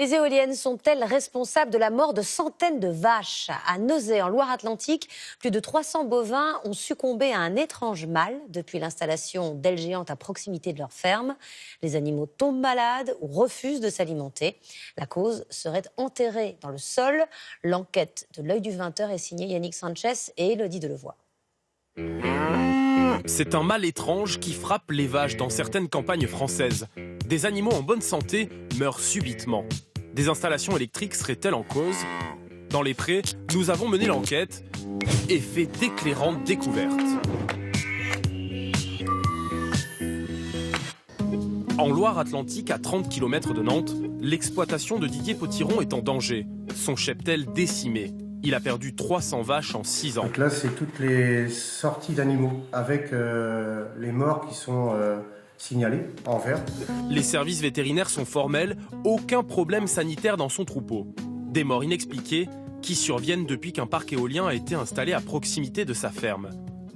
Les éoliennes sont-elles responsables de la mort de centaines de vaches? À Nozay, en Loire-Atlantique, plus de 300 bovins ont succombé à un étrange mal depuis l'installation d'ailes géantes à proximité de leur ferme. Les animaux tombent malades ou refusent de s'alimenter. La cause serait enterrée dans le sol. L'enquête de l'Œil du 20h est signée Yannick Sanchez et Élodie Delevoye. C'est un mal étrange qui frappe les vaches dans certaines campagnes françaises. Des animaux en bonne santé meurent subitement. Des installations électriques seraient-elles en cause? Dans les prés, nous avons mené l'enquête et fait d'éclairantes découvertes. En Loire-Atlantique, à 30 km de Nantes, l'exploitation de Didier Potiron est en danger. Son cheptel décimé. Il a perdu 300 vaches en 6 ans. Donc là, c'est toutes les sorties d'animaux avec les morts qui sont signalés en vert. Les services vétérinaires sont formels, aucun problème sanitaire dans son troupeau. Des morts inexpliquées qui surviennent depuis qu'un parc éolien a été installé à proximité de sa ferme.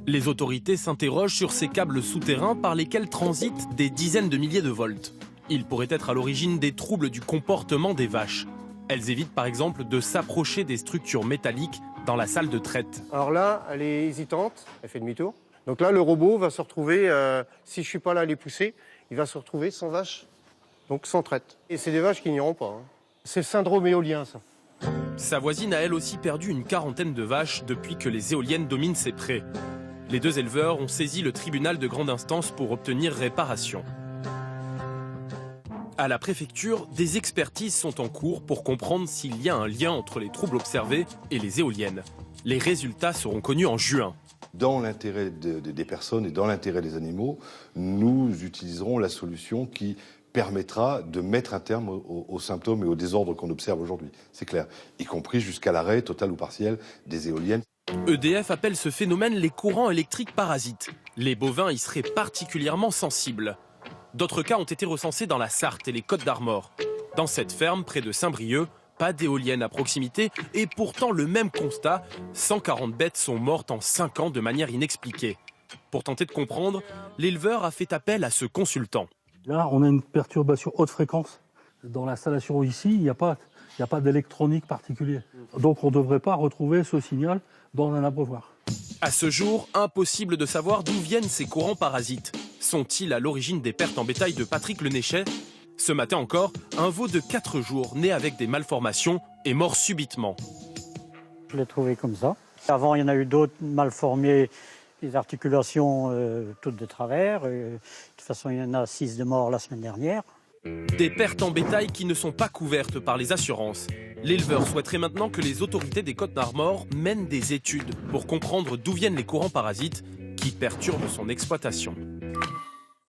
Les autorités s'interrogent sur ces câbles souterrains par lesquels transitent des dizaines de milliers de volts. Ils pourraient être à l'origine des troubles du comportement des vaches. Elles évitent par exemple de s'approcher des structures métalliques dans la salle de traite. Alors là, elle est hésitante, elle fait demi-tour. Donc là, le robot va se retrouver, si je ne suis pas là à les pousser, il va se retrouver sans vache, donc sans traite. Et c'est des vaches qui n'iront pas. C'est le syndrome éolien, ça. Sa voisine a elle aussi perdu une quarantaine de vaches depuis que les éoliennes dominent ses prés. Les deux éleveurs ont saisi le tribunal de grande instance pour obtenir réparation. À la préfecture, des expertises sont en cours pour comprendre s'il y a un lien entre les troubles observés et les éoliennes. Les résultats seront connus en juin. Dans l'intérêt des personnes et dans l'intérêt des animaux, nous utiliserons la solution qui permettra de mettre un terme aux symptômes et aux désordres qu'on observe aujourd'hui. C'est clair, y compris jusqu'à l'arrêt total ou partiel des éoliennes. EDF appelle ce phénomène les courants électriques parasites. Les bovins y seraient particulièrement sensibles. D'autres cas ont été recensés dans la Sarthe et les Côtes-d'Armor. Dans cette ferme, près de Saint-Brieuc, pas d'éolienne à proximité et pourtant le même constat, 140 bêtes sont mortes en 5 ans de manière inexpliquée. Pour tenter de comprendre, l'éleveur a fait appel à ce consultant. Là, on a une perturbation haute fréquence. Dans l'installation ici, il n'y a pas d'électronique particulière. Donc on ne devrait pas retrouver ce signal dans un abreuvoir. À ce jour, impossible de savoir d'où viennent ces courants parasites. Sont-ils à l'origine des pertes en bétail de Patrick Lenechet? Ce matin encore, un veau de 4 jours, né avec des malformations, est mort subitement. Je l'ai trouvé comme ça. Avant, il y en a eu d'autres malformés, les articulations toutes de travers. De toute façon, il y en a 6 de morts la semaine dernière. Des pertes en bétail qui ne sont pas couvertes par les assurances. L'éleveur souhaiterait maintenant que les autorités des Côtes-d'Armor mènent des études pour comprendre d'où viennent les courants parasites qui perturbent son exploitation.